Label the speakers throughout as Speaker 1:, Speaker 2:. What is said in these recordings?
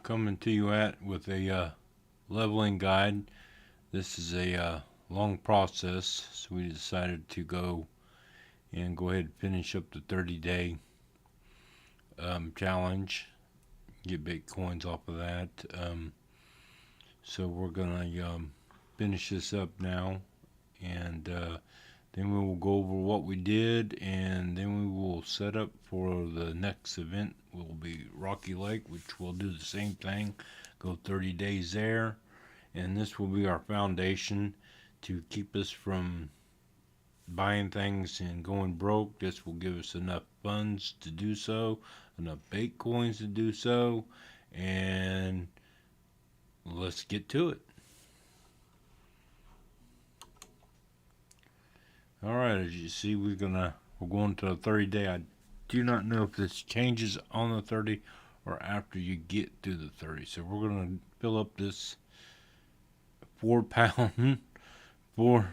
Speaker 1: coming to you with a leveling guide. This is a long process, so we decided to go ahead and finish up the 30-day challenge, get Bitcoins off of that. So we're gonna finish this up now, and then we will go over what we did, and then we will set up for the next event. Will be Rocky Lake, which will do the same thing, go 30 days there, and this will be our foundation to keep us from buying things and going broke. This will give us enough funds to do so, enough Bitcoins to do so, and let's get to it. Alright, as you see, we're going to a 30-day. I do not know if this changes on the 30 or after you get through the 30. So we're gonna fill up this 4-pound, 4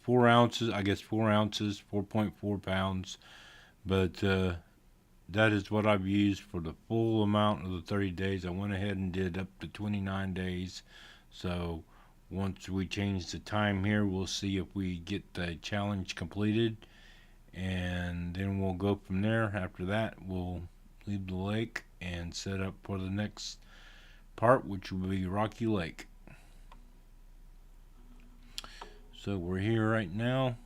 Speaker 1: ounces. I guess 4 ounces, 4.4 pounds. But that is what I've used for the full amount of the 30 days. I went ahead and did up to 29 days. So once we change the time here, we'll see if we get the challenge completed, and then we'll go from there. After that, we'll leave the lake and set up for the next part, which will be Rocky Lake. So we're here right now.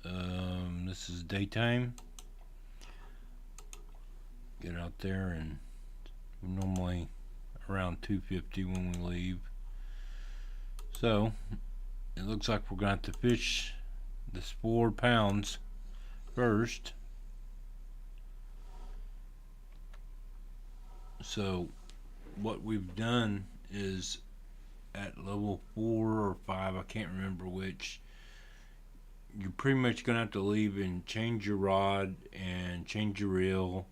Speaker 1: This is daytime. Get out there, and we're normally around 2:50 when we leave. So it looks like we're going to have to fish this 4 pounds first. So what we've done is at level 4 or 5, I can't remember which, you're pretty much going to have to leave and change your rod and change your reel,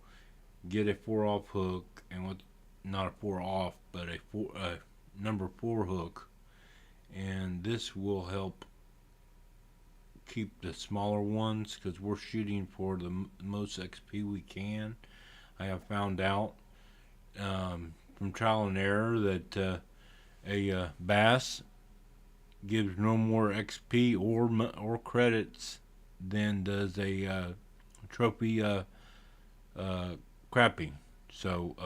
Speaker 1: get a 4 off hook, and not a 4 off, but a number 4 hook. And this will help keep the smaller ones, because we're shooting for the most XP we can. I have found out from trial and error that a bass gives no more XP or credits than does a trophy crappie. So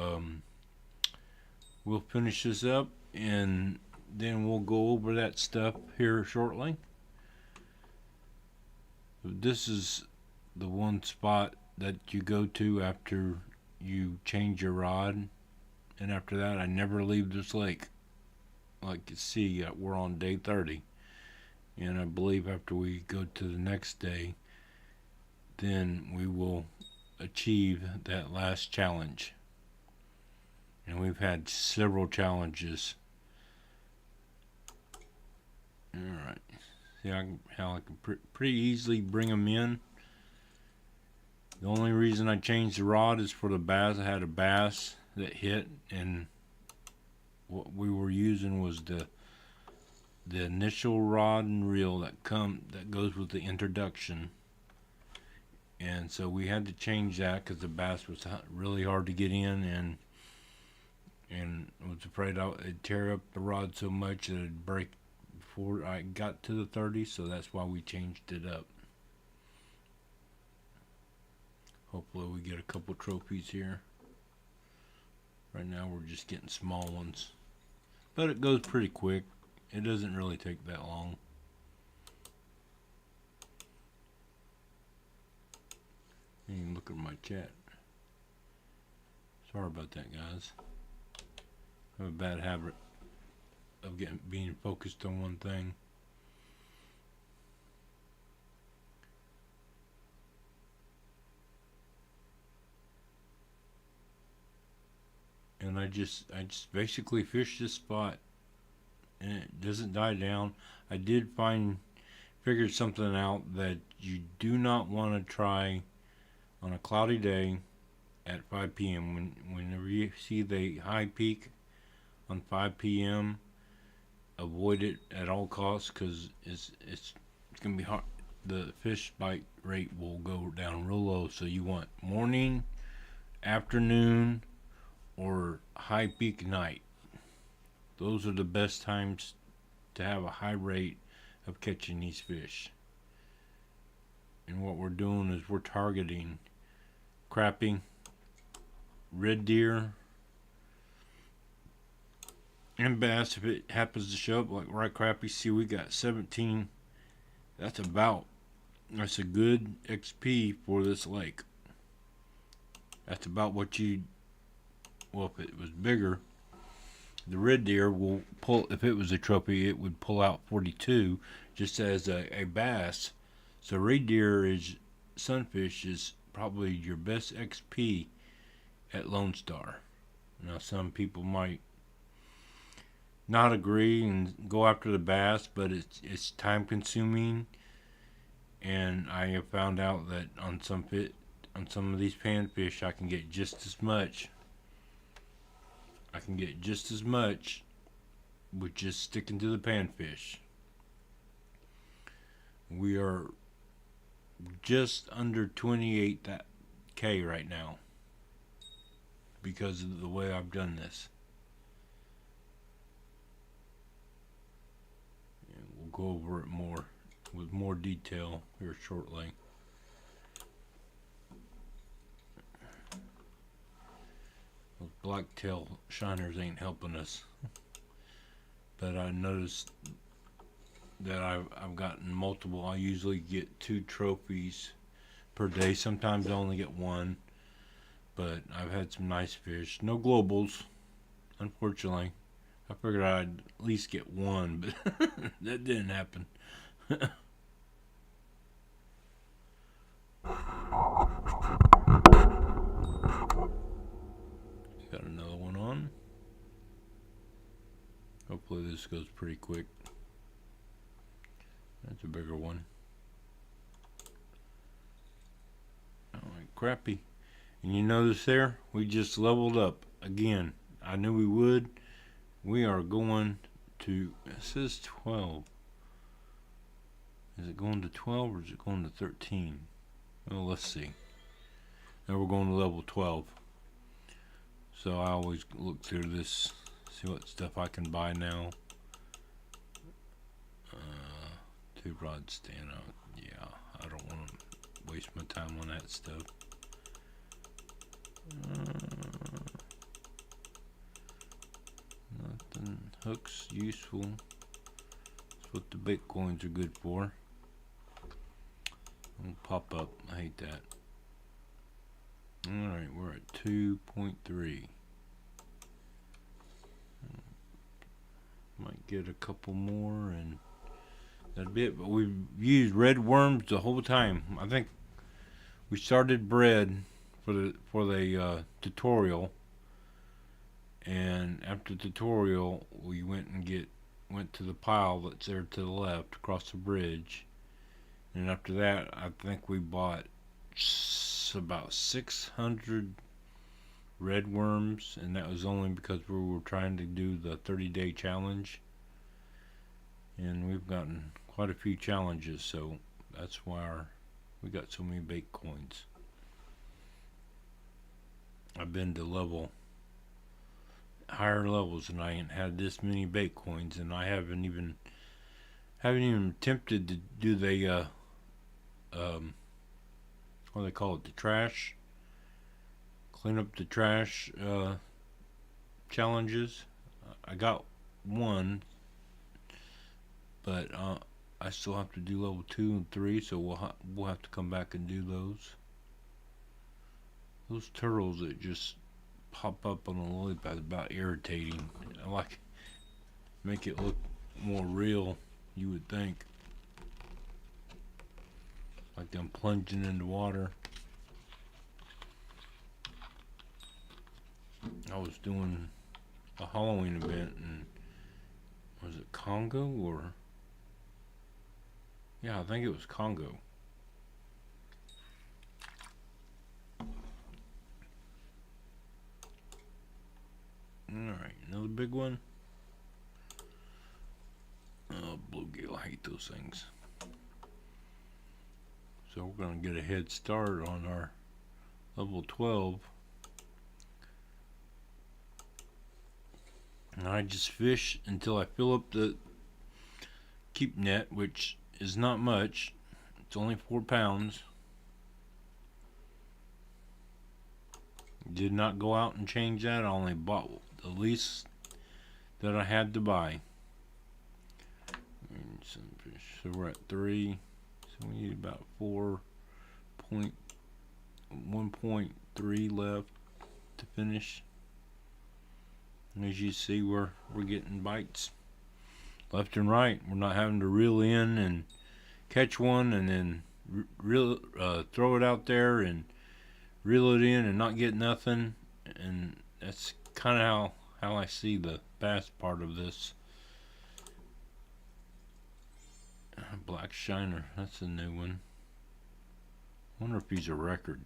Speaker 1: we'll finish this up, and then we'll go over that stuff here shortly. This is the one spot that you go to after you change your rod, and after that I never leave this lake. Like you see, we're on day 30, and I believe after we go to the next day, then we will achieve that last challenge. And we've had several challenges. Alright, see how I can pretty easily bring them in. The only reason I changed the rod is for the bass. I had a bass that hit, and what we were using was the initial rod and reel that goes with the introduction. And so we had to change that because the bass was really hard to get in, and I was afraid it'd tear up the rod so much that it'd break before I got to the 30, so that's why we changed it up. Hopefully we get a couple trophies here. Right now we're just getting small ones, but it goes pretty quick. It doesn't really take that long. You can look at my chat. Sorry about that, guys. I have a bad habit of being focused on one thing. And I just basically fish this spot, and it doesn't die down. I did figure something out that you do not want to try on a cloudy day at 5 p.m. Whenever you see the high peak on 5 p.m., avoid it at all costs, because it's gonna be hard. The fish bite rate will go down real low. So you want morning, afternoon, or high peak night. Those are the best times to have a high rate of catching these fish. And what we're doing is we're targeting crappie, red deer, and bass if it happens to show up like right crappie. See, we got 17. That's a good XP for this lake. That's about what well, if it was bigger, the red deer will pull, if it was a trophy, it would pull out 42 just as a bass. So red deer sunfish is probably your best XP at Lone Star. Now some people might not agree and go after the bass, but it's time consuming, and I have found out that on some of these panfish I can get just as much. With just sticking to the panfish. We are just under 28K right now because of the way I've done this. And we'll go over it more with more detail here shortly. Those blacktail shiners ain't helping us. But I noticed that I've gotten multiple. I usually get 2 trophies per day. Sometimes I only get 1. But I've had some nice fish. No globals, unfortunately. I figured I'd at least get 1, but that didn't happen. Got another one on. Hopefully this goes pretty quick. That's a bigger one. Alright, crappie. And you notice there, we just leveled up again. I knew we would. We are going to, it says 12. Is it going to 12 or is it going to 13? Well, let's see. Now we're going to level 12. So I always look through this, see what stuff I can buy now. 2 rod stand out. Yeah, I don't want to waste my time on that stuff. Nothing. Hooks useful. That's what the Bitcoins are good for. It'll pop up. I hate that. Alright, we're at 2.3. Might get a couple more and that'd be it. But we've used red worms the whole time. I think we started bread for the tutorial, and after the tutorial we went to the pile that's there to the left across the bridge, and after that I think we bought about 600 red worms, and that was only because we were trying to do the 30-day challenge, and we've gotten quite a few challenges, so that's why we got so many bait coins. I've been to higher levels and I ain't had this many bait coins, and I haven't even attempted to do the what do they call it, the trash, clean up the trash challenges. I got one, but I still have to do level 2 and 3, so we'll have to come back and do those. Those turtles that just pop up on the lily pad is about irritating. I like make it look more real, you would think. Like I'm plunging into water. I was doing a Halloween event in, was it Congo or? Yeah, I think it was Congo. Alright, another big one. Oh, bluegill, I hate those things. So we're going to get a head start on our level 12. And I just fish until I fill up the keep net, which is not much. It's only 4 pounds. Did not go out and change that. I only bought the least that I had to buy. So we're at 3. So we need about 1.3 left to finish. And as you see, we're getting bites left and right. We're not having to reel in and catch one and then throw it out there and reel it in and not get nothing. And that's kind of how I see the bass part of this. Black Shiner, that's a new one. Wonder if he's a record.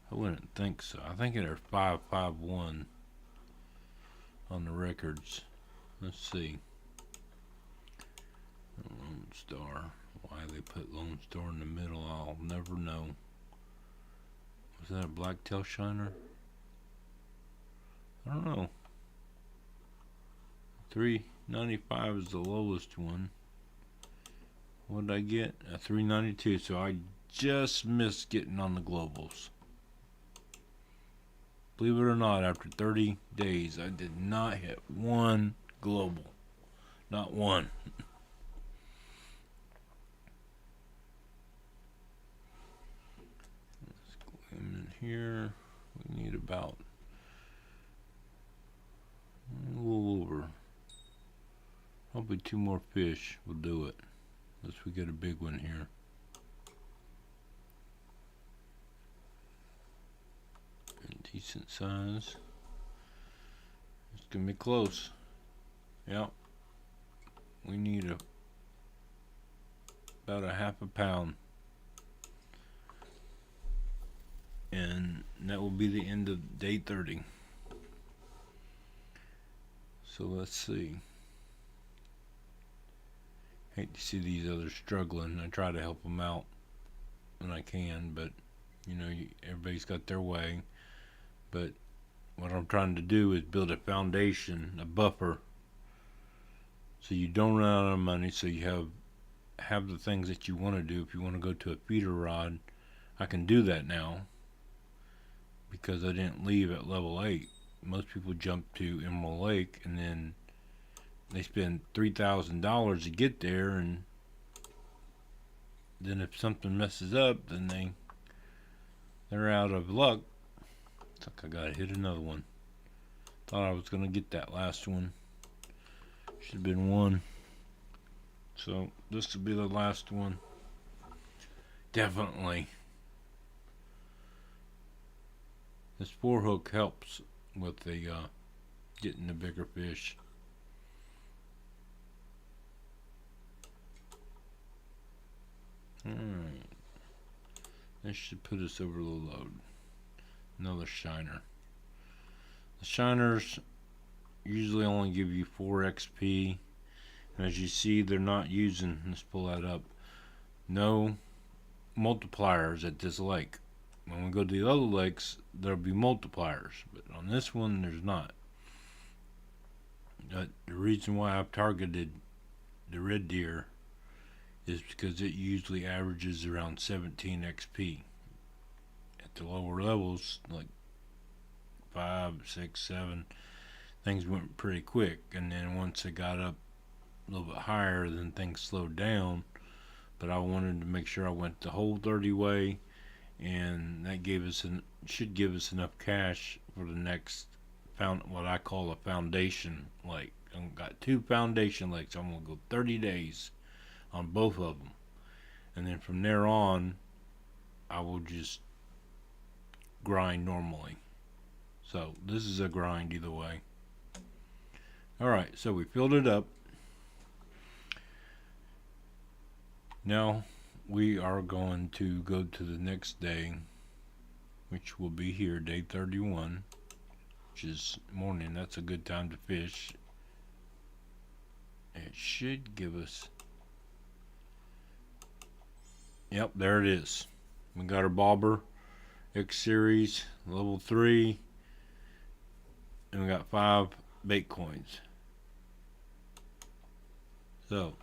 Speaker 1: I wouldn't think so. I think they're 551 on the records. Let's see. Lone Star. Why they put Lone Star in the middle, I'll never know. Was that a blacktail shiner? I don't know. 395 is the lowest one. What did I get? A 392. So I just missed getting on the globals. Believe it or not, after 30 days, I did not hit one global. Not one. Let's go in here. We need about a little over. Probably 2 more fish will do it. Unless we get a big one here. And decent size. It's gonna be close. Yep. We need about a half a pound. And that will be the end of day 30. So let's see. Hate to see these others struggling. I try to help them out when I can, but you know, everybody's got their way. But what I'm trying to do is build a foundation, a buffer, so you don't run out of money, so you have the things that you want to do. If you want to go to a feeder rod, I can do that now because I didn't leave at level 8. Most people jump to Emerald Lake and then they spend $3,000 to get there, and then if something messes up, then they're out of luck. It's like I gotta hit another one. Thought I was gonna get that last one. Should have been one. So this will be the last one. Definitely. This 4 hook helps with the getting the bigger fish. Alright. This should put us over the load. Another shiner. The shiners usually only give you 4 XP. And as you see, they're not using, let's pull that up, no multipliers at this lake. When we go to the other lakes, there'll be multipliers. But on this one, there's not. The reason why I've targeted the red deer is because it usually averages around 17 XP. At the lower levels, like 5, 6, 7, things went pretty quick. And then once it got up a little bit higher, then things slowed down. But I wanted to make sure I went the whole 30 way, and that should give us enough cash for the next what I call a foundation lake. I've got 2 foundation lakes. I'm gonna go 30 days on both of them, and then from there on I will just grind normally. So this is a grind either way. Alright, so we filled it up. Now we are going to go to the next day, which will be here, day 31, which is morning. That's a good time to fish. It should give us, yep, there it is. We got our bobber X series level 3, and we got 5 bait coins. So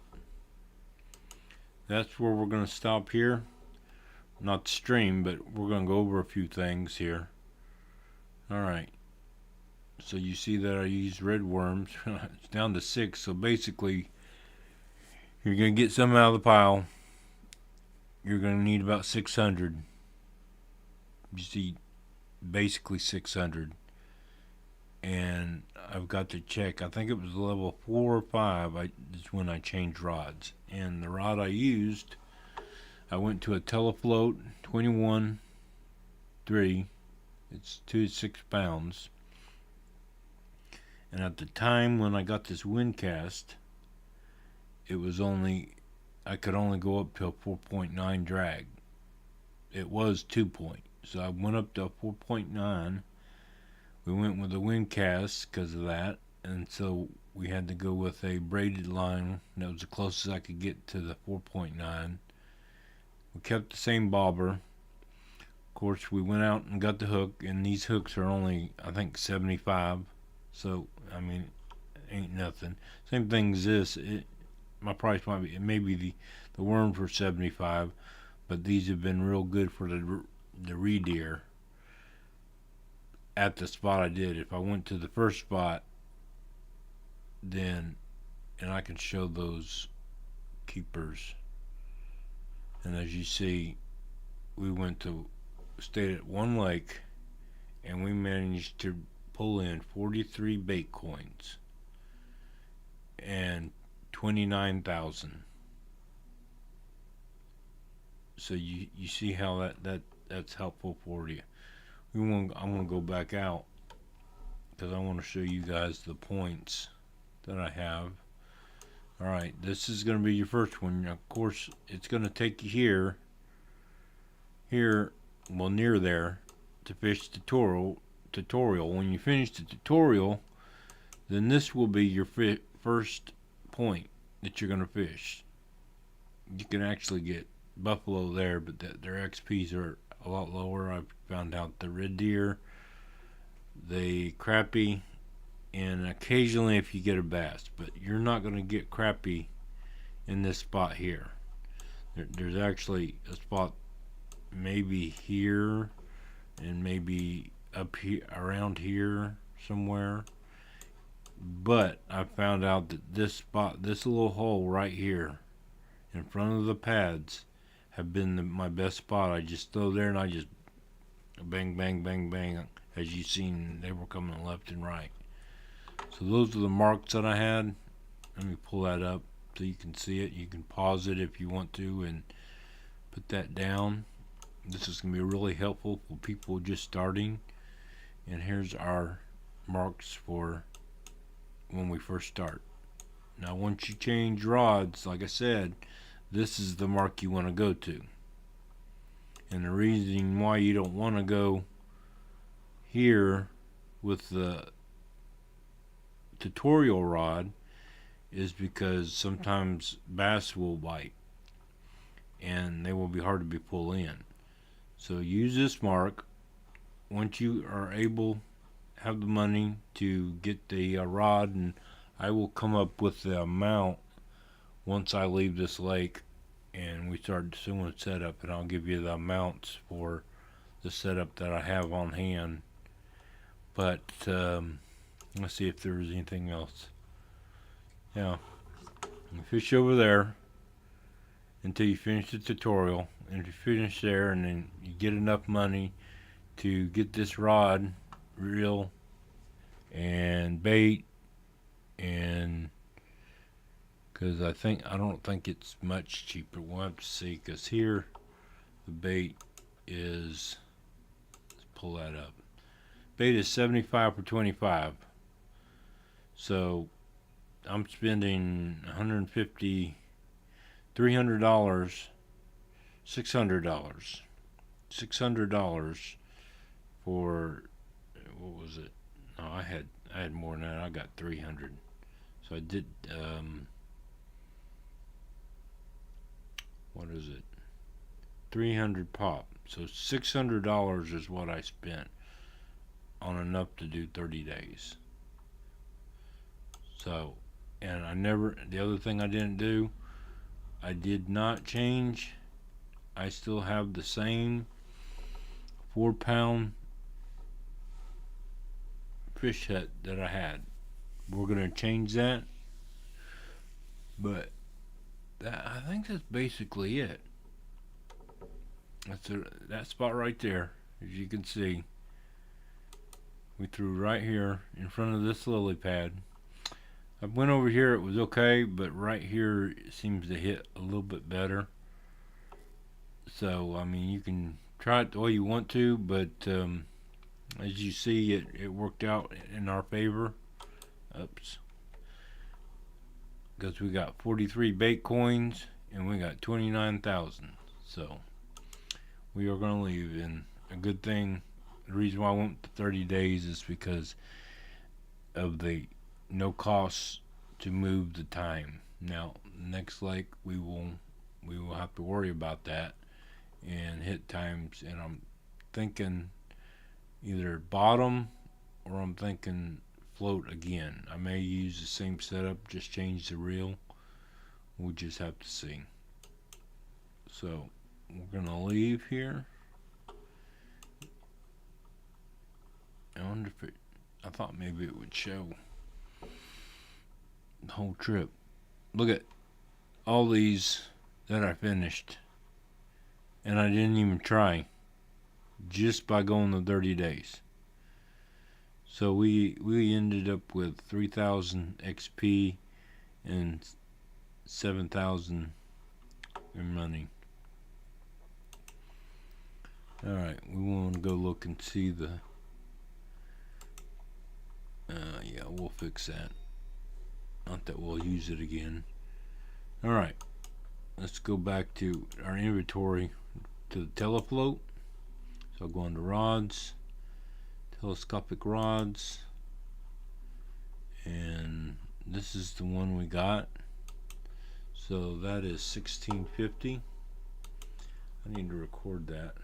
Speaker 1: that's where we're going to stop here. Not the stream, but we're going to go over a few things here. Alright, so you see that I used red worms. It's down to 6, so basically you're going to get some out of the pile. You're going to need about 600. You see, basically 600. And I've got to check. I think it was level 4 or 5 is when I changed rods. And the rod I used, I went to a Telefloat 21-3. It's 2 to 6 pounds. And at the time when I got this wind cast, it was I could only go up to a 4.9 drag. It was 2 point. So I went up to a 4.9. We went with a wind cast because of that. And so we had to go with a braided line. That was the closest I could get to the 4.9. We kept the same bobber. Of course, we went out and got the hook. And these hooks are only, I think, 75. So, I mean, ain't nothing. Same thing as this. My price might be, maybe the worms were 75, but these have been real good for the re-deer at the spot I did. If I went to the first spot, then, and I can show those keepers. And as you see, we stayed at one lake, and we managed to pull in 43 bait coins and 29,000. So you see how that's helpful for you. I'm gonna go back out because I want to show you guys the points that I have. All right, this is gonna be your first one. Of course, it's gonna take you well, near there, to fish tutorial. When you finish the tutorial, then this will be your first point that you're going to fish. You can actually get buffalo there, but their XPs are a lot lower. I've found out the red deer, the crappie, and occasionally if you get a bass, but you're not going to get crappie in this spot here. There's actually a spot maybe here and maybe up here, around here somewhere. But I found out that this spot, this little hole right here in front of the pads, have been my best spot. I just throw there and I just bang, bang, bang, bang. As you seen, they were coming left and right. So those are the marks that I had. Let me pull that up so you can see it. You can pause it if you want to and put that down. This is going to be really helpful for people just starting. And here's our marks for when we first start. Now once you change rods, like I said, this is the mark you want to go to. And the reason why you don't want to go here with the tutorial rod is because sometimes bass will bite and they will be hard to be pulled in. So use this mark. Once you are able, have the money to get the rod, and I will come up with the amount once I leave this lake and we start doing setup, and I'll give you the amounts for the setup that I have on hand. But let's see if there's anything else. Yeah, you fish over there until you finish the tutorial, and if you finish there and then you get enough money to get this rod, reel, and bait, and because I don't think it's much cheaper. We'll have to see, because here the bait is, let's pull that up. Bait is 75 for 25. So I'm spending $150, $300, $600 for, what was it? No, I had more than that. I got 300. So I did what is it? 300 pop. So $600 is what I spent on enough to do 30 days. So, and the other thing I didn't do, I did not change. I still have the same 4 pound fish hut that I had. We're gonna change that, but I think that's basically it. That spot right there, as you can see. We threw right here in front of this lily pad. I went over here, it was okay, but right here it seems to hit a little bit better. So, I mean, you can try it the way you want to, but as you see, it worked out in our favor. Oops. Because we got 43 bait coins and we got 29,000. So, we are going to leave. And a good thing, the reason why I went to 30 days is because of the no cost to move the time. Now, next lake we will have to worry about that and hit times, and I'm thinking either bottom or I'm thinking float again. I may use the same setup, just change the reel. We'll just have to see. So we're gonna leave here. I wonder if I thought maybe it would show the whole trip. Look at all these that I finished, and I didn't even try, just by going the 30 days. So we ended up with 3,000 XP and 7,000 in money. All right, we want to go look and see the. Yeah, we'll fix that. Not that we'll use it again. All right, let's go back to our inventory to the telefloat. So I'll go into rods, telescopic rods, and this is the one we got. So that is 1650. I need to record that.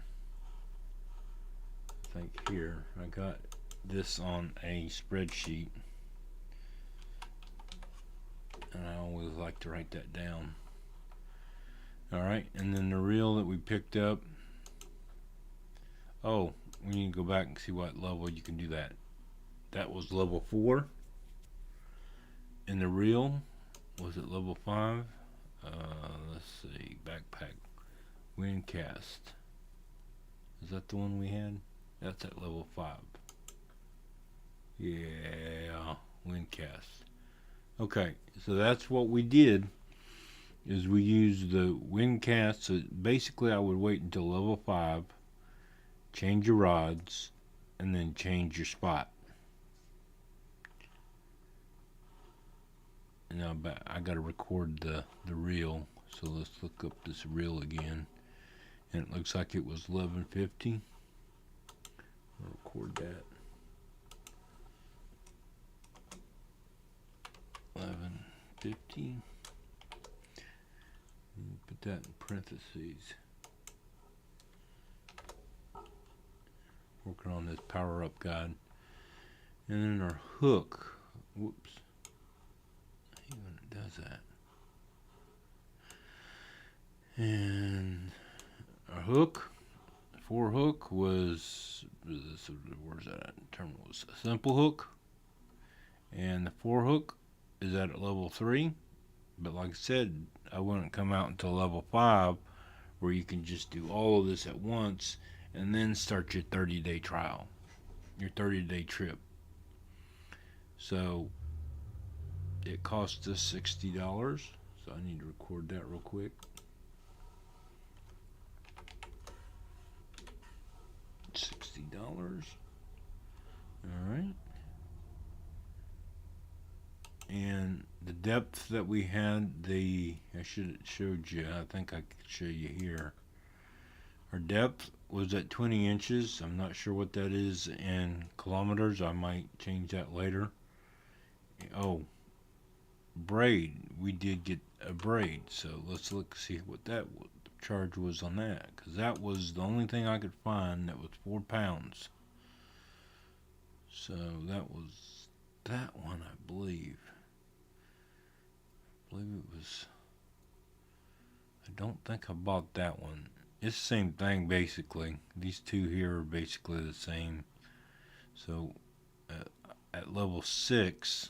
Speaker 1: I think here I got this on a spreadsheet, and I always like to write that down. Alright, and then the reel that we picked up. Oh, we need to go back and see what level you can do that. That was level 4. And the reel was at level 5. Let's see, backpack, wind cast. Is that the one we had? That's at level 5. Yeah, wind cast. Okay, so that's what we did. Is we used the wind cast. So basically, I would wait until level 5, change your rods, and then change your spot. And now I got to record the reel. So let's look up this reel again. And it looks like it was 1150. I'll record that. 1150. Put that in parentheses. Working on this power up guide. And then our hook. Whoops. I hate when it does that. And our hook, 4 hook was, where's that terminal? Was a simple hook. And the 4 hook is at level 3. But like I said, I wouldn't come out until level 5, where you can just do all of this at once and then start your 30-day trial, your 30-day trip. So it cost us $60. So I need to record that real quick. $60. All right. And the depth that we had, I should have showed you. I think I could show you here. Our depth was at 20 inches. I'm not sure what that is in kilometers. I might change that later. Oh, braid. We did get a braid. So let's see what that charge was on that. Because that was the only thing I could find that was 4 pounds. So that was that one, I believe. believe it was. I don't think I bought that one. It's the same thing basically. These two here are basically the same. So at level 6,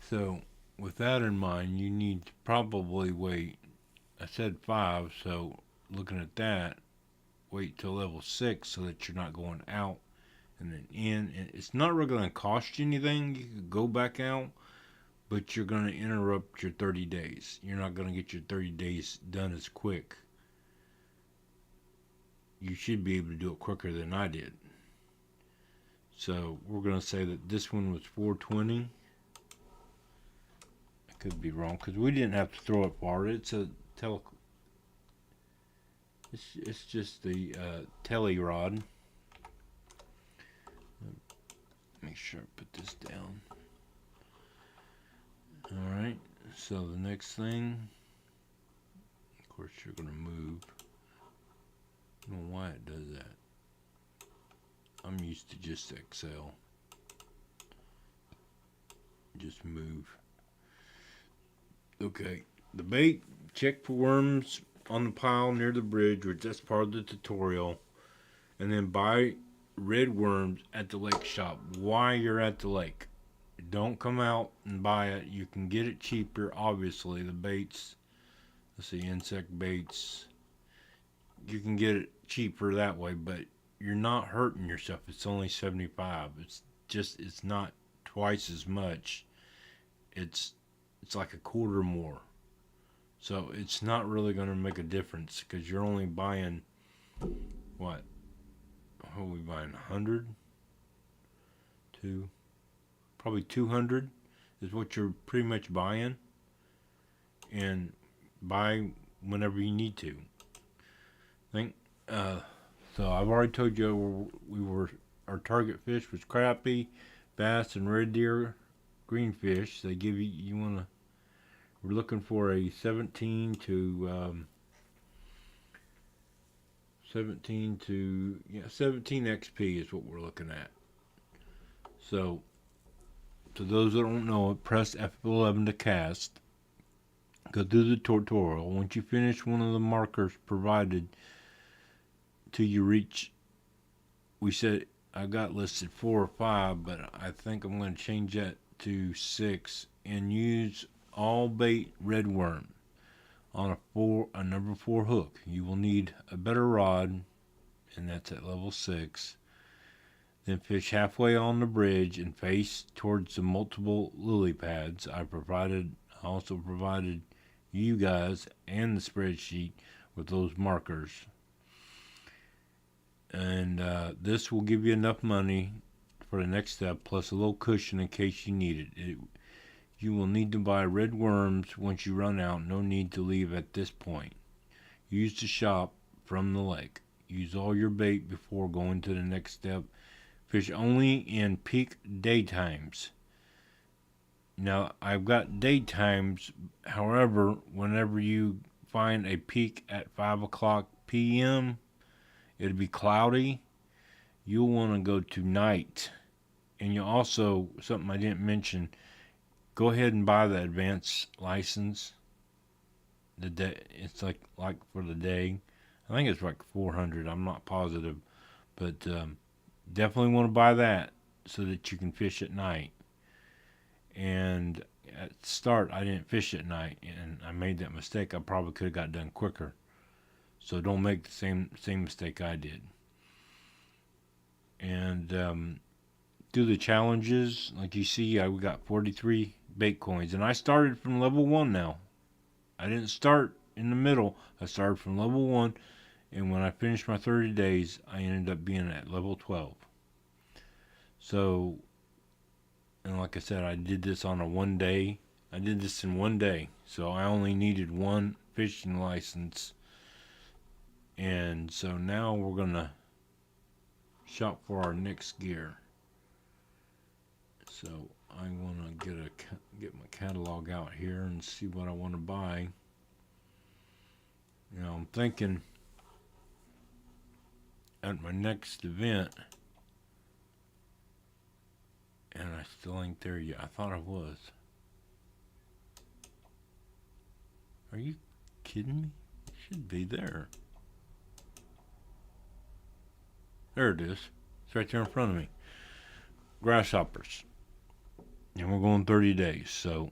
Speaker 1: so with that in mind, you need to probably wait. I said 5, so looking at that, wait till level 6 so that you're not going out and then in. And it's not really going to cost you anything. You could go back out, but you're going to interrupt your 30 days. You're not going to get your 30 days done as quick. You should be able to do it quicker than I did. So we're going to say that this one was 420. I could be wrong because we didn't have to throw it far. It's a It's just the telly rod. Make sure I put this down. Alright, so the next thing, of course you're going to move. I don't know why it does that. I'm used to just Excel. Just move. Okay, the bait, check for worms on the pile near the bridge, which that's part of the tutorial. And then buy red worms at the lake shop while you're at the lake. Don't come out and buy it. You can get it cheaper, obviously. The baits, let's see, insect baits, you can get it cheaper that way, but you're not hurting yourself. It's only 75. It's not twice as much. It's like a quarter more. So it's not really going to make a difference because you're only buying, what? What are we buying? 100? Probably 200 is what you're pretty much buying. And buy whenever you need to. So I've already told you our target fish was crappie, bass, and red deer, greenfish. They give we're looking for a 17 XP is what we're looking at. So to those that don't know it, press F11 to cast. Go through the tutorial. Once you finish one of the markers provided till you reach, we said I got listed 4 or 5, but I think I'm going to change that to 6 and use all bait red worm on a number 4 hook. You will need a better rod, and that's at level 6. Then fish halfway on the bridge and face towards the multiple lily pads. I also provided you guys and the spreadsheet with those markers. And this will give you enough money for the next step, plus a little cushion in case you need it. You will need to buy red worms once you run out. No need to leave at this point. Use the shop from the lake. Use all your bait before going to the next step. Fish only in peak daytimes. Now, I've got daytimes. However, whenever you find a peak at 5 o'clock p.m., it'll be cloudy. You'll want to go to night. And you also, something I didn't mention, go ahead and buy the advanced license. It's like for the day. I think it's like 400. I'm not positive. But definitely want to buy that so that you can fish at night. And at the start, I didn't fish at night, and I made that mistake. I probably could have got done quicker. So don't make the same mistake I did. And do the challenges. Like you see, we got 43 bait coins, and I started from level 1 now. I didn't start in the middle. I started from level 1, and when I finished my 30 days, I ended up being at level 12. So, and like I said, I did this on a 1 day. I did this in 1 day, so I only needed 1 fishing license. And so now we're gonna shop for our next gear. So I want to get my catalog out here and see what I want to buy. Now I'm thinking at my next event, and I still ain't there yet. I thought I was. Are you kidding me? It should be there. There it is. It's right there in front of me. Grasshoppers. And we're going 30 days. So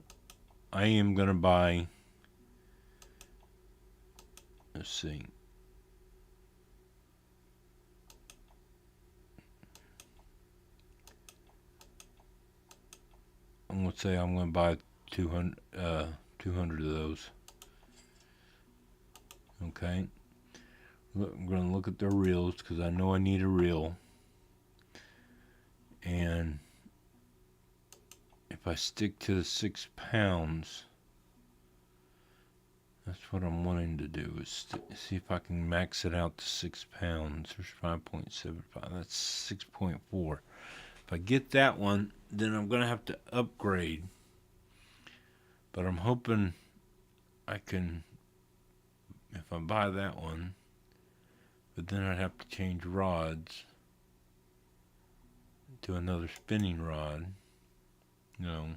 Speaker 1: I am going to buy, let's see. I'm going to say I'm going to buy 200 of those. Okay. Look, I'm going to look at their reels because I know I need a reel. And if I stick to the 6 pounds, that's what I'm wanting to do, is see if I can max it out to 6 pounds. There's 5.75. That's 6.4. If I get that one, then I'm going to have to upgrade. But I'm hoping I can, if I buy that one, but then I'd have to change rods to another spinning rod. No.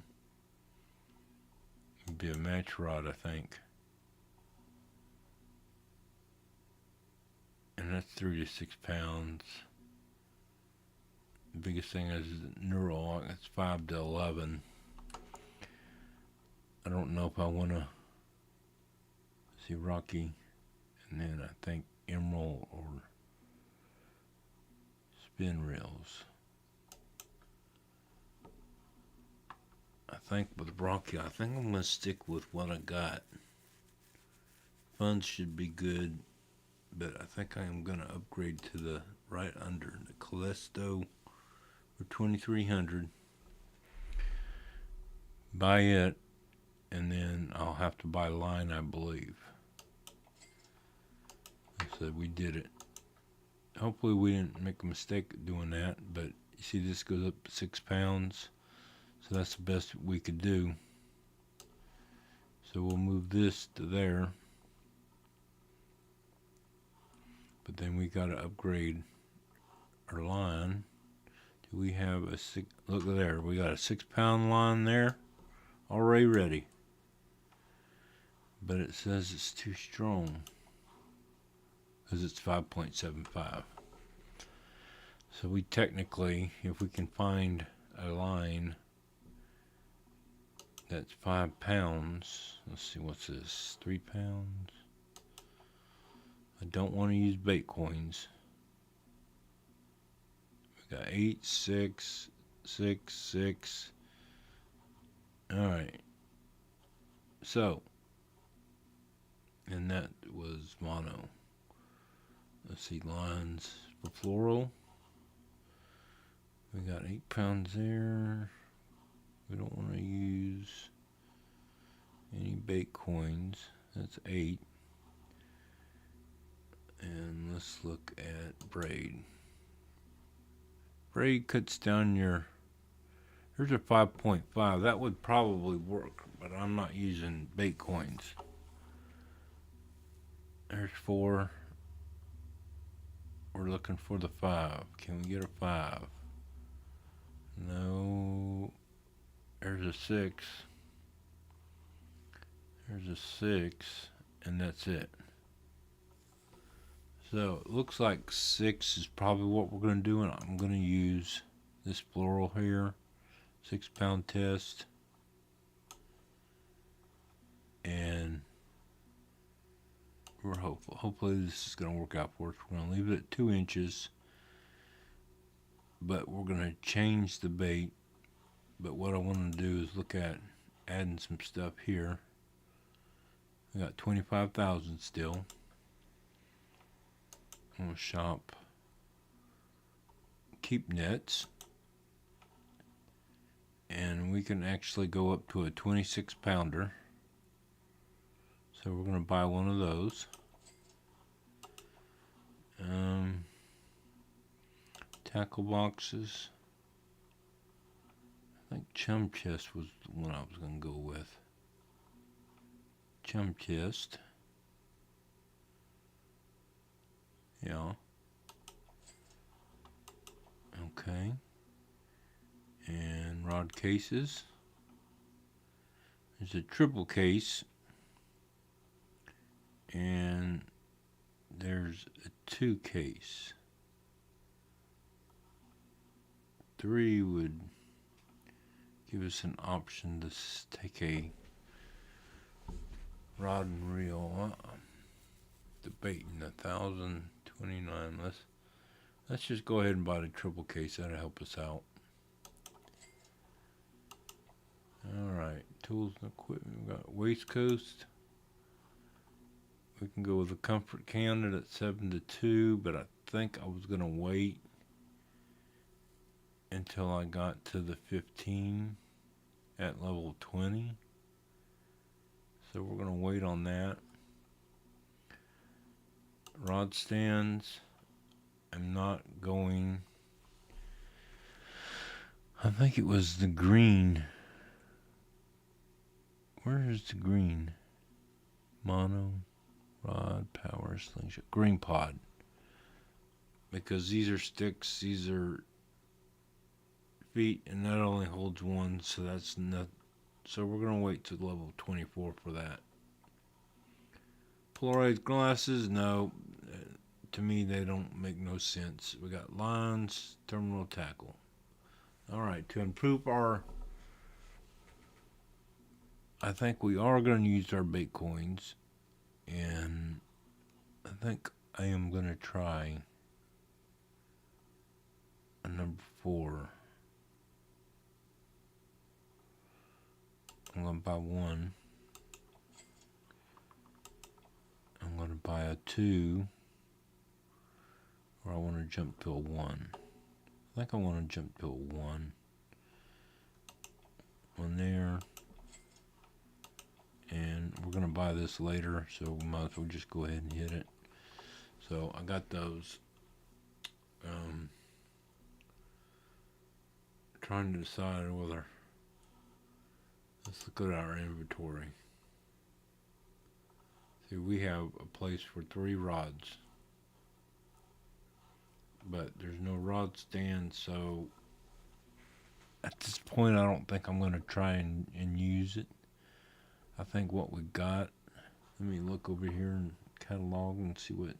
Speaker 1: It'd be a match rod, I think. And that's 3 to 6 pounds. The biggest thing is neural. That's 5 to 11. I don't know if I want to see Rocky, and then I think Emerald or spin reels. I think with Rocky, I think I'm going to stick with what I got. Funds should be good, but I think I am going to upgrade to the right under the Callisto for 2,300. Buy it, and then I'll have to buy line, I believe. I said we did it. Hopefully we didn't make a mistake doing that, but you see this goes up 6 pounds, so that's the best we could do. So we'll move this to there, but then we got to upgrade our line. Do we have a six? Look there, we got a 6 pound line there already ready, but it says it's too strong because it's 5.75. So we technically, if we can find a line that's 5 pounds, let's see, what's this, 3 pounds? I don't want to use bait coins. We got 8, 6, 6, 6. Alright. So, and that was mono. Let's see, lines for floral. We got 8 pounds there. We don't want to use any bait coins. That's 8. And let's look at braid. Braid cuts down your, there's a 5.5. That would probably work, but I'm not using bait coins. There's 4. We're looking for the 5. Can we get a 5? No. There's a 6. There's a 6, and that's it. So it looks like 6 is probably what we're going to do, and I'm going to use this floral here, 6 pound test, and we're hopefully this is going to work out for us. We're going to leave it at 2 inches, but we're going to change the bait. But what I want to do is look at adding some stuff here. We got 25,000 still. I'm going to shop keep nets, and we can actually go up to a 26 pounder. So we're going to buy one of those. Tackle boxes. I think chum chest was the one I was going to go with. Chum chest. Yeah. Okay. And rod cases. There's a triple case. and there's a 2 case. 3 would give us an option to take a rod and reel. Debating 1,029. Let's just go ahead and buy the triple case. That'll help us out. Alright, tools and equipment. We've got Waste Coast. We can go with the Comfort Cannon at 7-2, but I think I was going to wait until I got to the 15 at level 20. So we're going to wait on that. Rod stands. I'm not going. I think it was the green. Where is the green? Mono, rod, power, slingshot, green pod. Because these are sticks, these are feet, and that only holds one, so that's not. So we're gonna wait to level 24 for that. Polarized glasses, no. To me, they don't make no sense. We got lines, terminal tackle. Alright, to improve our... I think we are going to use our bait coins. And I think I am going to try a number 4. I'm going to buy 1. I'm going to buy a 2. Or I want to jump to a 1. I think I want to jump to a 1. One there. And we're going to buy this later, so we might as well just go ahead and hit it. So I got those. Trying to decide whether... Let's look at our inventory. See, we have a place for 3 rods. But there's no rod stand, so at this point I don't think I'm going to try and use it. I think what we got, let me look over here and catalog and see what,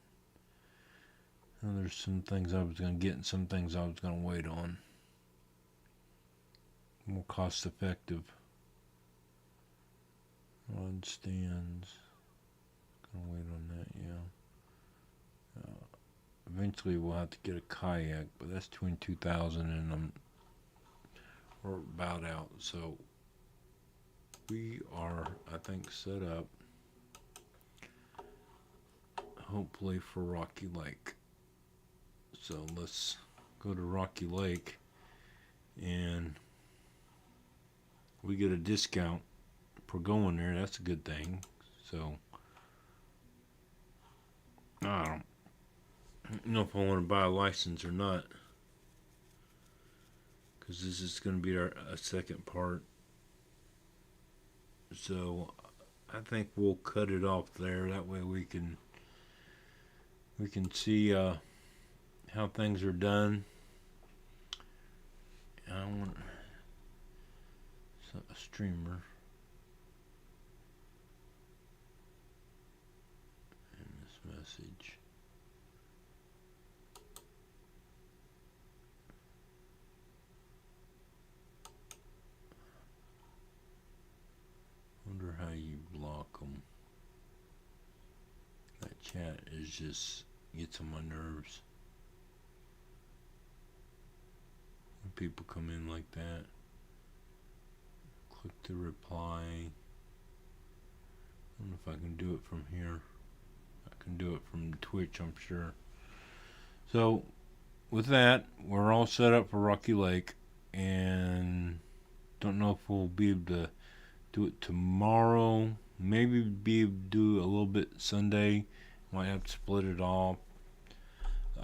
Speaker 1: there's some things I was going to get and some things I was going to wait on. More cost effective. Rod stands, going to wait on that, yeah. Eventually we'll have to get a kayak, but that's between 2,000 and we're about out. So we are, I think, set up hopefully for Rocky Lake. So let's go to Rocky Lake, and we get a discount for going there. That's a good thing. So I don't know if I want to buy a license or not, because this is going to be our second part. So I think we'll cut it off there. That way we can see how things are done. I want a streamer. And this message. Wonder how you block them. That chat is just gets on my nerves. When people come in like that, click to reply. I don't know if I can do it from here. I can do it from Twitch, I'm sure. So with that, we're all set up for Rocky Lake, and don't know if we'll be able to do it tomorrow. Maybe be able to do a little bit Sunday. Might have to split it off.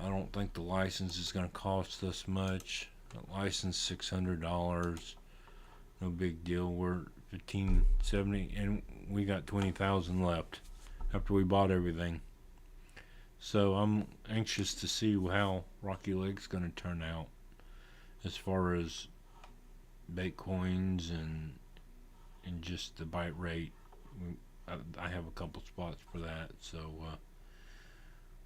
Speaker 1: I don't think the license is going to cost us much. The license $600. No big deal. We're $1,570, and we got 20,000 left after we bought everything. So I'm anxious to see how Rocky Lake's going to turn out as far as bait coins and just the bite rate. I have a couple spots for that. So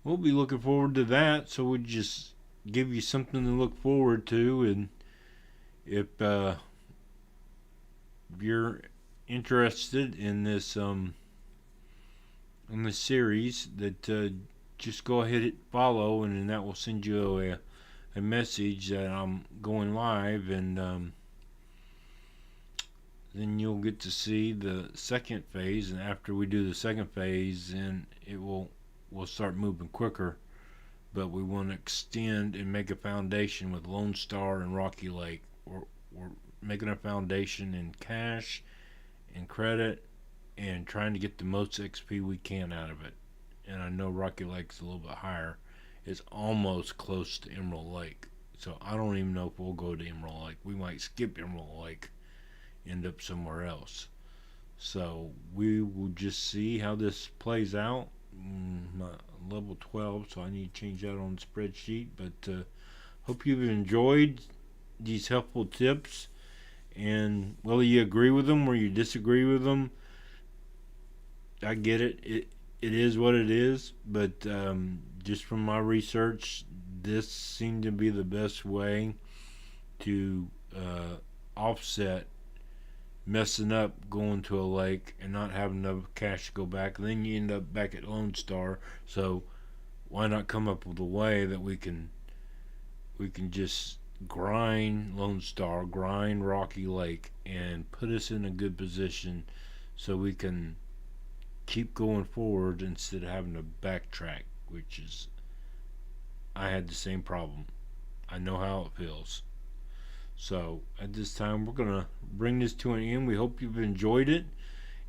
Speaker 1: we'll be looking forward to that. So we just give you something to look forward to, and if you're interested in this series, that just go ahead and follow, and then that will send you a message that I'm going live, and then you'll get to see the second phase. And after we do the second phase, then we'll start moving quicker. But we want to extend and make a foundation with Lone Star and Rocky Lake. We're making a foundation in cash and credit and trying to get the most XP we can out of it. And I know Rocky Lake's a little bit higher. It's almost close to Emerald Lake. So I don't even know if we'll go to Emerald Lake. We might skip Emerald Lake, end up somewhere else. So we will just see how this plays out. My level 12, so I need to change that on the spreadsheet. But hope you've enjoyed these helpful tips. And whether you agree with them or you disagree with them, I get it. It is what it is. But just from my research, this seemed to be the best way to offset messing up going to a lake and not having enough cash to go back. And then you end up back at Lone Star. So why not come up with a way that we can just grind Lone Star, grind Rocky Lake, and put us in a good position so we can keep going forward instead of having to backtrack, which is, I had the same problem. I know how it feels. So at this time, we're going to bring this to an end. We hope you've enjoyed it,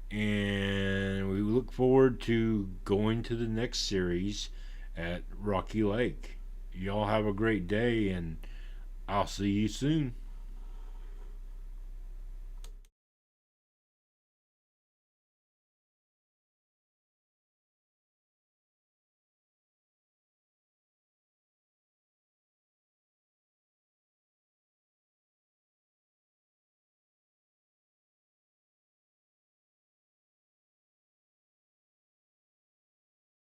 Speaker 1: and we look forward to going to the next series at Rocky Lake. Y'all have a great day, and I'll see you soon.